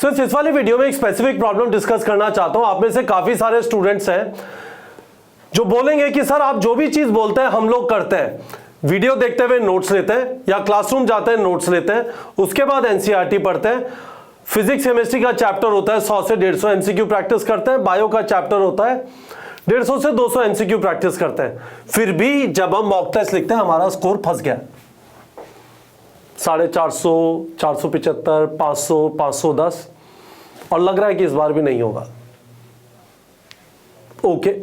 इस वाली वीडियो में एक स्पेसिफिक प्रॉब्लम डिस्कस करना चाहता हूं। आप में से काफी सारे स्टूडेंट्स हैं जो बोलेंगे कि सर आप जो भी चीज बोलते हैं हम लोग करते हैं, वीडियो देखते हुए नोट्स लेते हैं या क्लासरूम जाते हैं नोट्स लेते हैं, उसके बाद एनसीईआरटी पढ़ते हैं, फिजिक्स केमिस्ट्री का चैप्टर होता है 100 से 150 एमसीक्यू प्रैक्टिस करते हैं, बायो का चैप्टर होता है 150 से 200 एमसीक्यू प्रैक्टिस करते हैं, फिर भी जब हम मॉक टेस्ट लिखते हैं हमारा स्कोर फंस गया 450, 475, 500, 510 और लग रहा है कि इस बार भी नहीं होगा। ओके,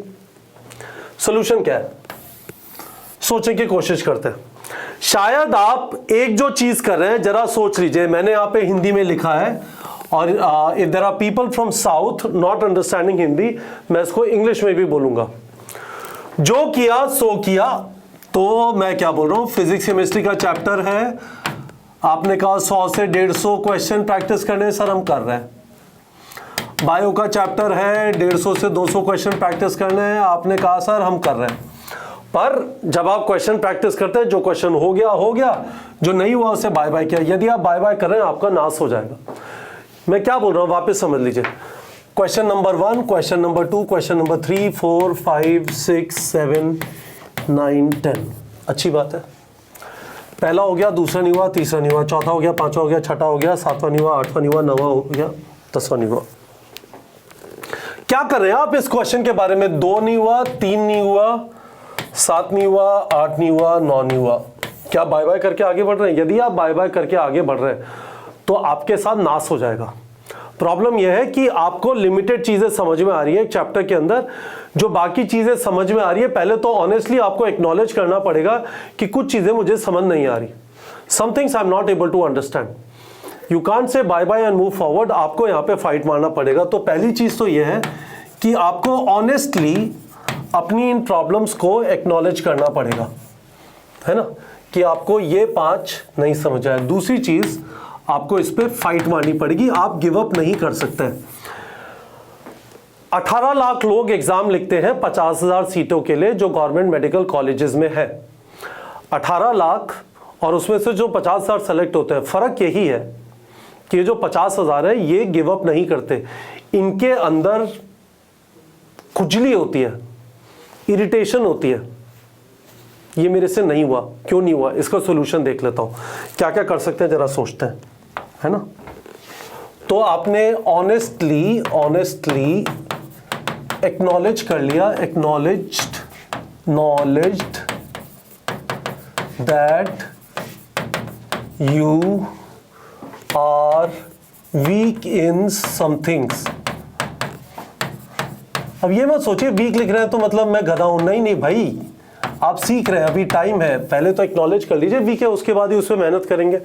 सॉल्यूशन क्या है, सोचने की कोशिश करते हैं। शायद आप एक जो चीज कर रहे हैं जरा सोच लीजिए। मैंने यहां पे हिंदी में लिखा है और if there are people from south not understanding Hindi, मैं इसको इंग्लिश में भी बोलूंगा। जो किया सो किया, तो मैं क्या बोल रहा हूं, फिजिक्स केमिस्ट्री का चैप्टर है, आपने कहा 100 से 150 क्वेश्चन प्रैक्टिस करने, सर हम कर रहे हैं। बायो का चैप्टर है 150 से 200 क्वेश्चन प्रैक्टिस करने हैं, आपने कहा सर हम कर रहे हैं। पर जब आप क्वेश्चन प्रैक्टिस करते हैं, जो क्वेश्चन हो गया, जो नहीं हुआ उसे बाय बाय किया। यदि आप बाय बाय कर रहे हैं आपका नाश हो जाएगा। मैं क्या बोल रहा हूं वापस समझ लीजिए। Question number 1, question number 2, question number 3, 4, 5, 6, 7, 9, 10, अच्छी बात है। पहला हो गया, दूसरा नहीं हुआ, तीसरा नहीं हुआ, चौथा हो गया, पांचवा हो गया, छठा हो गया, सातवां नहीं हुआ, आठवां नहीं हुआ, नौवां हो गया, 10वां नहीं हुआ। क्या कर रहे हैं आप इस क्वेश्चन के बारे में? 2 नहीं हुआ, 3 नहीं हुआ, 7 नहीं हुआ, 8 नहीं हुआ, 9 नहीं हुआ। क्या बाय बाय करके आगे बढ़ रहे हैं? यदि आप बाय बाय करके आगे बढ़ रहे हैं तो आपके साथ नाश हो जाएगा। प्रॉब्लम यह है कि आपको लिमिटेड चीजें समझ में आ रही है एक चैप्टर के अंदर, जो बाकी चीजें समझ में आ रही है। पहले तो ऑनेस्टली आपको एक्नॉलेज करना पड़ेगा कि कुछ चीजें मुझे समझ नहीं आ रही, some things I am not able to understand. You can't say bye bye and move forward, आपको यहाँ पे फाइट मारना पड़ेगा। तो पहली चीज तो यह है कि आपको ऑनेस्टली अपनी इन प्रॉब्लम्स को एक्नॉलेज करना पड़ेगा, है ना, कि आपको ये 5 नहीं समझ आया। दूसरी चीज, आपको इस पे फाइट मारनी पड़ेगी, आप गिव अप नहीं कर सकते। 18 लाख लोग एग्जाम लिखते हैं 50,000 सीटों के लिए जो गवर्नमेंट मेडिकल कॉलेजेस में है। 18 लाख और उसमें से जो 50,000 सेलेक्ट होते हैं। फर्क यही है कि जो 50,000 है ये गिव अप नहीं करते, इनके अंदर खुजली होती है, इरिटेशन होती है, ये मेरे से नहीं हुआ, क्यों नहीं हुआ, इसका सॉल्यूशन देख लेता हूं। क्या क्या कर सकते हैं जरा सोचते हैं, है ना। तो आपने ऑनेस्टली एक्नॉलेज कर लिया, acknowledged that you are weak in some things. अब ये मत सोचिए वीक लिख रहे हैं तो मतलब मैं गधा हूं, नहीं भाई, आप सीख रहे हैं, अभी टाइम है। पहले तो एक्नॉलेज कर लीजिए वीक है, उसके बाद ही उस पर मेहनत करेंगे।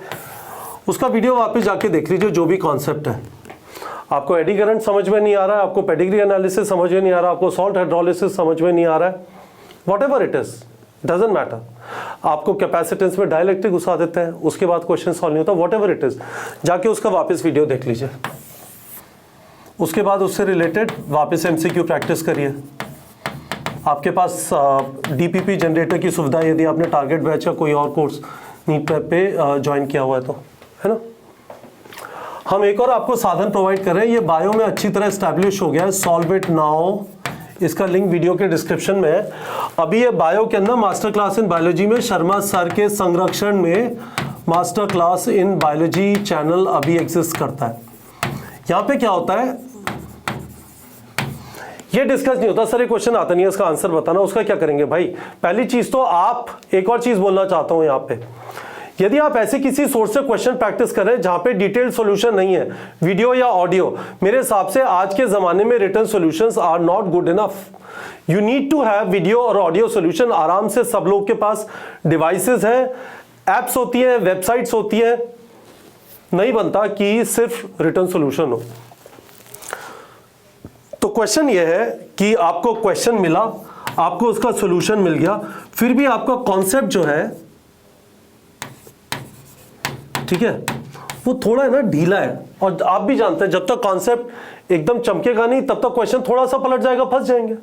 उसका वीडियो वापस जाके देख लीजिए, जो भी कॉन्सेप्ट है। आपको एडी करंट समझ में नहीं आ रहा है, आपको पेडिग्री एनालिसिस समझ में नहीं आ रहा, आपको सॉल्ट हाइड्रोलिसिस समझ में नहीं आ रहा है, whatever it is, doesn't matter. आपको कैपेसिटेंस में डाइलेक्ट्रिक घुसा देते हैं, उसके बाद क्वेश्चन सॉल्व नहीं होता, व्हाटएवर इट इज, जाके उसका वापस वीडियो देख लीजिए। उसके बाद उससे रिलेटेड वापस एमसीक्यू प्रैक्टिस करिए। आपके पास डीपीपी जनरेटर की सुविधा, यदि आपने टारगेट बैच का कोई और कोर्स नीट प्रेप पे ज्वाइन किया हुआ है तो, है ना। हम एक और आपको साधन प्रोवाइड कर रहे हैं, ये बायो में अच्छी तरह एस्टैब्लिश हो गया है, सॉल्व इट नाउ। इसका लिंक वीडियो के डिस्क्रिप्शन में है। अभी ये बायो के अंदर मास्टर क्लास इन बायोलॉजी में शर्मा सर के संरक्षण में master class in biology channel अभी एग्जिस्ट करता है। यहाँ पे क्या होता है, ये डिस्कस नहीं होता, सर ये क्वेश्चन आता नहीं है, इसका आंसर बताना, उसका क्या करेंगे भाई। पहली चीज तो आप, एक और चीज बोलना चाहता हूं यहाँ पे, यदि आप ऐसे किसी सोर्स से क्वेश्चन प्रैक्टिस कर रहे हैं जहां पे डिटेल्ड सॉल्यूशन नहीं है, वीडियो या ऑडियो, मेरे हिसाब से आज के जमाने में written solutions are not good enough. You need to have video और ऑडियो सॉल्यूशन। आराम से सब लोग के पास डिवाइसेस है, एप्स होती है, वेबसाइट्स होती है, नहीं बनता कि सिर्फ रिटन सॉल्यूशन हो। तो क्वेश्चन ये है कि आपको क्वेश्चन मिला, आपको उसका सॉल्यूशन मिल गया, फिर भी आपका कॉन्सेप्ट जो है, ठीक है, वो थोड़ा है ना ढीला है। और आप भी जानते हैं जब तक कॉन्सेप्ट एकदम चमकेगा नहीं तब तक क्वेश्चन थोड़ा सा पलट जाएगा, फंस जाएंगे,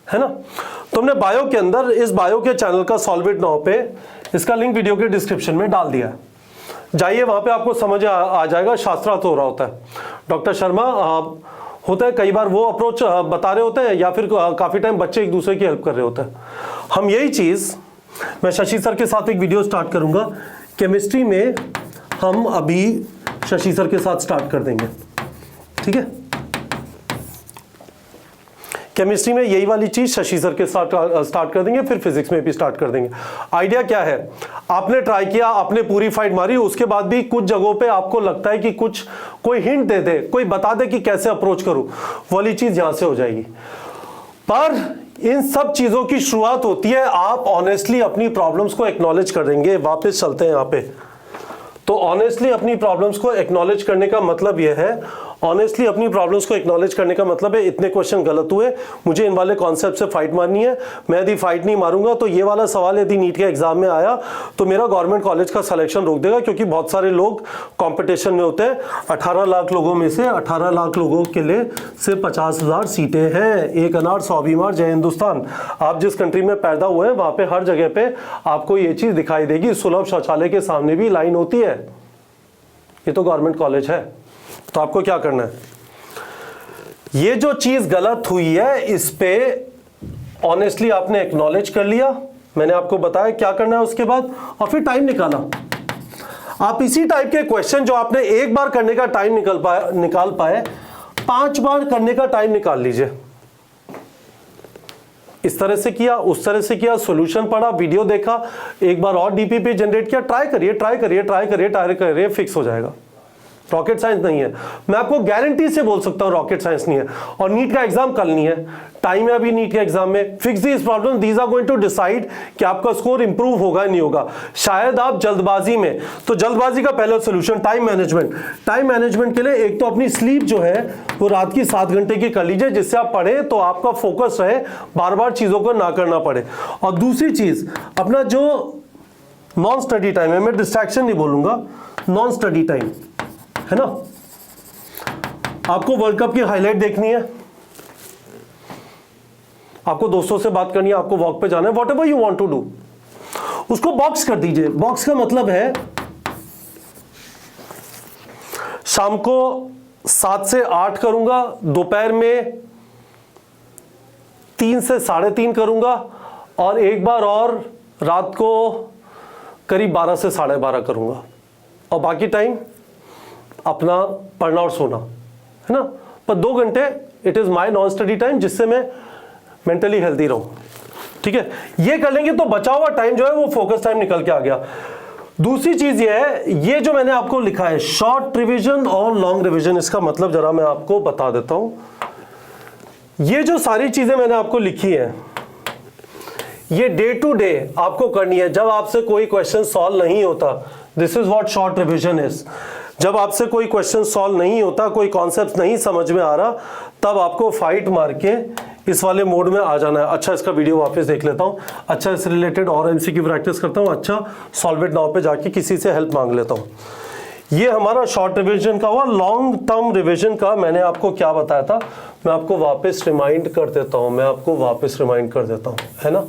है ना। तो हमने बायो के अंदर इस बायो के चैनल का सॉल्व इट नाउ पे, इसका लिंक वीडियो के डिस्क्रिप्शन में डाल दिया है, जाइए वहां पे आपको समझ आ जाएगा। शास्त्रार्थ हो रहा होता है, डॉक्टर शर्मा होता है कई बार वो अप्रोच बता रहे होते हैं या फिर काफ़ी टाइम बच्चे एक दूसरे की हेल्प कर रहे होते हैं। हम यही चीज़ मैं शशि सर के साथ एक वीडियो स्टार्ट करूंगा, केमिस्ट्री में हम अभी शशि सर के साथ स्टार्ट कर देंगे, ठीक है। केमिस्ट्री में यही वाली चीज शशि सर के साथ स्टार्ट कर देंगे, फिर फिजिक्स में भी स्टार्ट कर देंगे। आइडिया क्या है, आपने ट्राई किया, आपने पूरी फाइट मारी, उसके बाद भी कुछ जगहों पे आपको लगता है कि कुछ कोई हिंट दे दे, कोई बता दे कि कैसे अप्रोच करूं, वाली चीज यहां से हो जाएगी। पर इन सब चीजों की शुरुआत होती है आप ऑनेस्टली अपनी प्रॉब्लम्स को एक्नॉलेज कर देंगे। वापस चलते हैं यहां पे। तो ऑनेस्टली अपनी प्रॉब्लम्स को एक्नॉलेज करने का मतलब यह है, ऑनेस्टली अपनी प्रॉब्लम्स को एक्नॉलेज करने का मतलब है इतने क्वेश्चन गलत हुए, मुझे इन वाले कॉन्सेप्ट से फाइट मारनी है। मैं यदि फाइट नहीं मारूंगा तो ये वाला सवाल यदि नीट के एग्जाम में आया तो मेरा गवर्नमेंट कॉलेज का सिलेक्शन रोक देगा, क्योंकि बहुत सारे लोग कंपटीशन में होते हैं। 18 लाख लोगों में से 18 लाख लोगों के लिए सिर्फ 50,000 सीटें हैं। एक अनार 100 बीमार, जय हिंदुस्तान। आप जिस कंट्री में पैदा हुए हैं वहां पे हर जगह पे आपको ये चीज दिखाई देगी, सुलभ शौचालय के सामने भी लाइन होती है। ये तो गवर्नमेंट कॉलेज है। तो आपको क्या करना है, ये जो चीज गलत हुई है इस पे ऑनेस्टली आपने एक्नॉलेज कर लिया, मैंने आपको बताया क्या करना है उसके बाद, और फिर टाइम निकाला। आप इसी टाइप के क्वेश्चन जो आपने एक बार करने का टाइम निकाल पाए 5 बार करने का टाइम निकाल लीजिए। इस तरह से किया, उस तरह से किया, सॉल्यूशन पढ़ा, वीडियो देखा, एक बार और डीपीपी जनरेट किया, ट्राई करिए ट्राई करिए ट्राई करिए ट्राई करिए, फिक्स हो जाएगा। रॉकेट साइंस नहीं है, मैं आपको गारंटी से बोल सकता हूं रॉकेट साइंस नहीं है। और नीट का एग्जाम कल नहीं है, टाइम है अभी नीट के एग्जाम में। Fix this problem, these are going to decide कि आपका स्कोर इंप्रूव होगा नहीं होगा। शायद आप जल्दबाजी में, तो जल्दबाजी का पहला solution time management. Time management के लिए एक तो अपनी स्लीप जो है वो रात की 7 घंटे की कर लीजिए, जिससे आप पढ़ें तो आपका फोकस रहे, बार बार चीजों को ना करना पड़े। और दूसरी चीज, अपना जो नॉन स्टडी टाइम है, मैं डिस्ट्रैक्शन नहीं बोलूंगा, नॉन स्टडी टाइम है ना, आपको वर्ल्ड कप की हाईलाइट देखनी है, आपको दोस्तों से बात करनी है, आपको वॉक पे जाना है, whatever you want to do, उसको बॉक्स कर दीजिए। बॉक्स का मतलब है शाम को 7 से 8 करूंगा, दोपहर में 3 से 3:30 करूंगा, और एक बार और रात को करीब 12 से 12:30 करूंगा, और बाकी टाइम अपना पढ़ना और सोना, है ना। पर 2 घंटे it is my non study time, जिससे मैं मेंटली हेल्दी रहूं, ठीक है। ये कर लेंगे तो बचा हुआ टाइम जो है वो फोकस टाइम निकल के आ गया। दूसरी चीज ये है, ये जो मैंने आपको लिखा है शॉर्ट रिवीजन और लॉन्ग रिवीजन, इसका मतलब जरा मैं आपको बता देता हूं। ये जो सारी चीजें मैंने आपको लिखी है ये डे टू डे आपको करनी है। जब आपसे कोई क्वेश्चन सॉल्व नहीं होता, this is what short revision is. जब आपसे कोई क्वेश्चन सॉल्व नहीं होता, कोई कॉन्सेप्ट नहीं समझ में आ रहा, तब आपको फाइट मार के इस वाले मोड में आ जाना है। अच्छा, इसका वीडियो वापस देख लेता हूँ, अच्छा इस रिलेटेड और एमसीक्यू प्रैक्टिस करता हूँ, अच्छा सॉल्व इट नाउ पे जाके किसी से हेल्प मांग लेता हूँ। ये हमारा शॉर्ट रिवीजन का हुआ। लॉन्ग टर्म रिवीजन का मैंने आपको क्या बताया था, मैं आपको वापस रिमाइंड कर देता हूँ, है ना।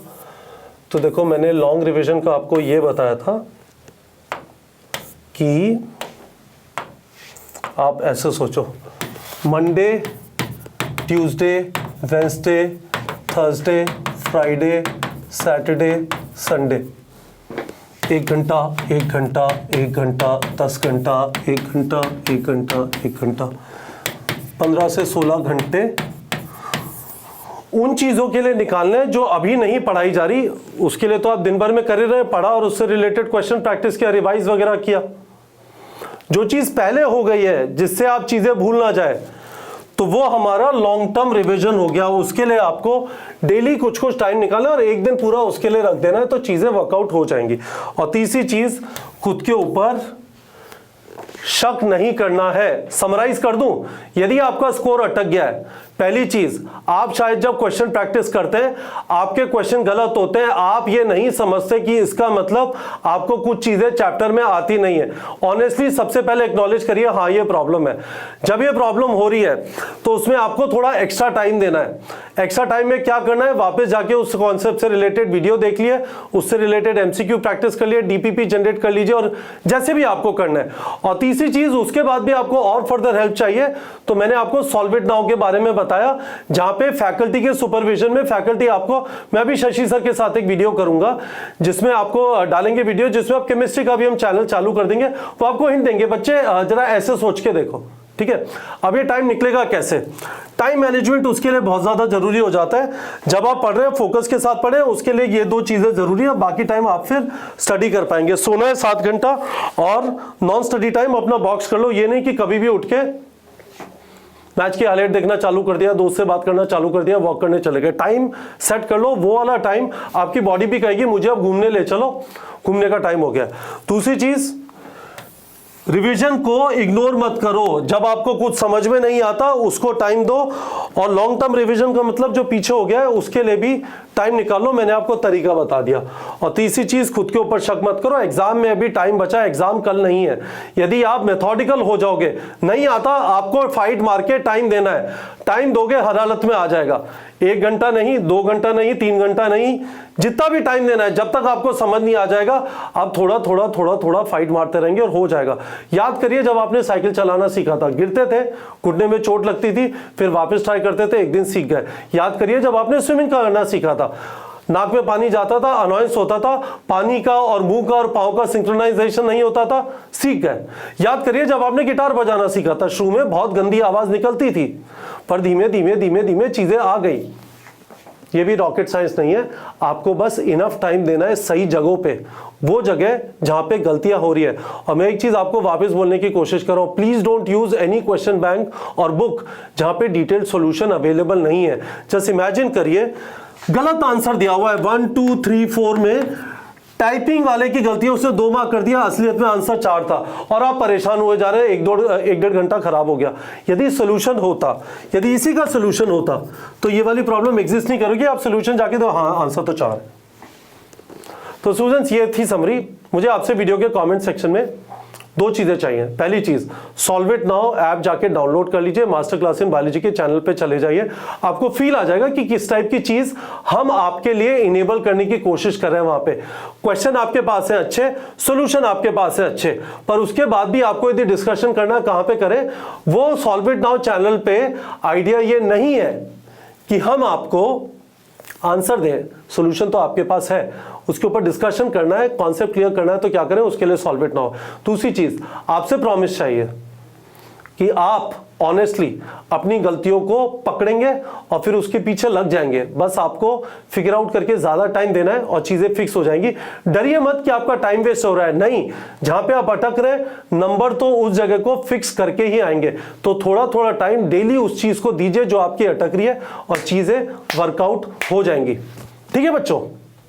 तो देखो, मैंने लॉन्ग रिवीजन का आपको ये बताया था कि आप ऐसे सोचो, Monday, Tuesday, Wednesday, Thursday, Friday, Saturday, Sunday, 1 घंटा 1 घंटा 1 घंटा 10 घंटा 1 घंटा 1 घंटा 1 घंटा 15 से 16 घंटे उन चीजों के लिए निकालने जो अभी नहीं पढ़ाई जा रही। उसके लिए तो आप दिन भर में कर ही रहे, पढ़ा और उससे रिलेटेड क्वेश्चन प्रैक्टिस किया, रिवाइज वगैरह किया। जो चीज पहले हो गई है, जिससे आप चीजें भूल ना जाए, तो वो हमारा लॉन्ग टर्म रिवीजन हो गया। उसके लिए आपको डेली कुछ कुछ टाइम निकालना और एक दिन पूरा उसके लिए रख देना है, तो चीजें वर्कआउट हो जाएंगी। और तीसरी चीज, खुद के ऊपर शक नहीं करना है। समराइज कर दूं, यदि आपका स्कोर अटक गया है, पहली चीज, आप शायद जब क्वेश्चन प्रैक्टिस करते हैं आपके क्वेश्चन गलत होते हैं, आप ये नहीं समझते कि इसका मतलब आपको कुछ चीजें चैप्टर में आती नहीं है। ऑनेस्टली सबसे पहले एक्नॉलेज करिए, हाँ ये प्रॉब्लम है। जब ये प्रॉब्लम हो रही है तो उसमें आपको थोड़ा एक्स्ट्रा टाइम देना है। एक्स्ट्रा टाइम में क्या करना है, वापस जाके उस कॉन्सेप्ट से रिलेटेड वीडियो देख लिए, उससे रिलेटेड एमसीक्यू प्रैक्टिस कर लिए, डीपीपी जनरेट कर लीजिए, और जैसे भी आपको करना है। और तीसरी चीज, उसके बाद भी आपको और फर्दर हेल्प चाहिए तो मैंने आपको सॉल्व इट नाउ के बारे में बताया, जहां पे फैकल्टी के सुपरविजन में फैकल्टी आपको, मैं भी शशि सर के साथ एक वीडियो करूंगा जिसमें आपको डालेंगे वीडियो, जिसमें आप केमिस्ट्री का भी हम चैनल चालू कर देंगे, वो आपको हिंट देंगे बच्चे जरा ऐसे सोच के देखो, ठीक है। अब ये टाइम निकलेगा कैसे? टाइम मैनेजमेंट उसके लिए बहुत ज्यादा जरूरी हो जाता है। जब आप पढ़ रहे हैं फोकस के साथ पढ़ें, उसके लिए ये 2 चीजें जरूरी है, बाकी टाइम आप फिर स्टडी कर पाएंगे। सोना है 7 घंटा और नॉन स्टडी टाइम अपना बॉक्स कर लो। ये नहीं कि कभी भी उठ के मैच की हाईलाइट देखना चालू कर दिया, दोस्त से बात करना चालू कर दिया, वॉक करने चले गए। टाइम सेट कर लो, वो वाला टाइम आपकी बॉडी भी कहेगी मुझे अब घूमने ले चलो, घूमने का टाइम हो गया। दूसरी चीज, रिवीजन को इग्नोर मत करो। जब आपको कुछ समझ में नहीं आता उसको टाइम दो, और लॉन्ग टर्म रिवीजन का मतलब जो पीछे हो गया है उसके लिए भी टाइम निकालो, मैंने आपको तरीका बता दिया। और तीसरी चीज, खुद के ऊपर शक मत करो, एग्जाम में अभी टाइम बचा, एग्जाम कल नहीं है। यदि आप मेथोडिकल हो जाओगे, नहीं आता आपको फाइट मार के टाइम देना है, टाइम दोगे हर हालत में आ जाएगा। 1 घंटा नहीं, 2 घंटा नहीं, 3 घंटा नहीं, जितना भी टाइम देना है, जब तक आपको समझ नहीं आ जाएगा आप थोड़ा थोड़ा थोड़ा थोड़ा फाइट मारते रहेंगे और हो जाएगा। याद करिए जब आपने साइकिल चलाना सीखा था, गिरते थे, घुटने में चोट लगती थी, फिर वापस ट्राई करते थे, एक दिन सीख गए। याद करिए जब आपने स्विमिंग करना सीखा था, नाक में पानी जाता था, अनॉयंस होता था, पानी का और मुंह का और पांव का सिंक्रोनाइजेशन नहीं होता था, सीख गए। याद करिए जब आपने गिटार बजाना सीखा था, शुरू में बहुत गंदी आवाज निकलती थी, पर धीमे धीमे धीमे धीमे चीजें आ गई। ये भी रॉकेट साइंस नहीं है, आपको बस इनफ टाइम देना है सही जगहों पे, वो जगह जहां पे गलतियां हो रही है। और मैं एक चीज आपको वापस बोलने की कोशिश कर रहा हूं, please don't use any question bank और बुक जहां पे डिटेल्ड सॉल्यूशन अवेलेबल नहीं है। जस्ट इमेजिन करिए गलत आंसर दिया हुआ है 1 2 3 4 में, टाइपिंग वाले की गलती है, उसने 2 मार्क कर दिया, असलियत में आंसर 4 था, और आप परेशान हुए जा रहे हैं, 1-1.5 घंटा खराब हो गया। यदि सोल्यूशन होता, यदि इसी का सोल्यूशन होता तो ये वाली प्रॉब्लम एग्जिस्ट नहीं करेगी। आप सोल्यूशन जाके दो, हाँ आंसर तो 4 है। तो स्टूडेंट्स ये थी समरी। मुझे आपसे वीडियो के कमेंट सेक्शन में 2 चीजें चाहिए। पहली चीज, सॉल्व इट नाउ ऐप जाके डाउनलोड कर लीजिए, मास्टर क्लास इन बायोलॉजी के चैनल पे चले जाइए, आपको फील आ जाएगा कि किस टाइप की चीज हम आपके लिए इनेबल करने की कोशिश कर रहे हैं। वहां पे क्वेश्चन आपके पास है अच्छे, सॉल्यूशन आपके पास है अच्छे, पर उसके बाद भी आपको यदि डिस्कशन करना कहां पे करें, वो सॉल्व इट नाउ चैनल पे आइडिया ये नहीं है कि हम आपको आंसर दें, सॉल्यूशन तो आपके पास है, उसके ऊपर डिस्कशन करना है, कॉन्सेप्ट क्लियर करना है, तो क्या करें, उसके लिए सॉल्व इट नाउ। दूसरी चीज, आपसे प्रॉमिस चाहिए कि आप ऑनेस्टली अपनी गलतियों को पकड़ेंगे और फिर उसके पीछे लग जाएंगे। बस आपको फिगर आउट करके ज्यादा टाइम देना है और चीजें फिक्स हो जाएंगी। डरिए मत कि आपका टाइम वेस्ट हो रहा है, नहीं, जहां पे आप अटक रहे नंबर तो उस जगह को फिक्स करके ही आएंगे। तो थोड़ा थोड़ा टाइम डेली उस चीज को दीजिए जो आपकी अटक रही है और चीजें वर्कआउट हो जाएंगी। ठीक है बच्चों।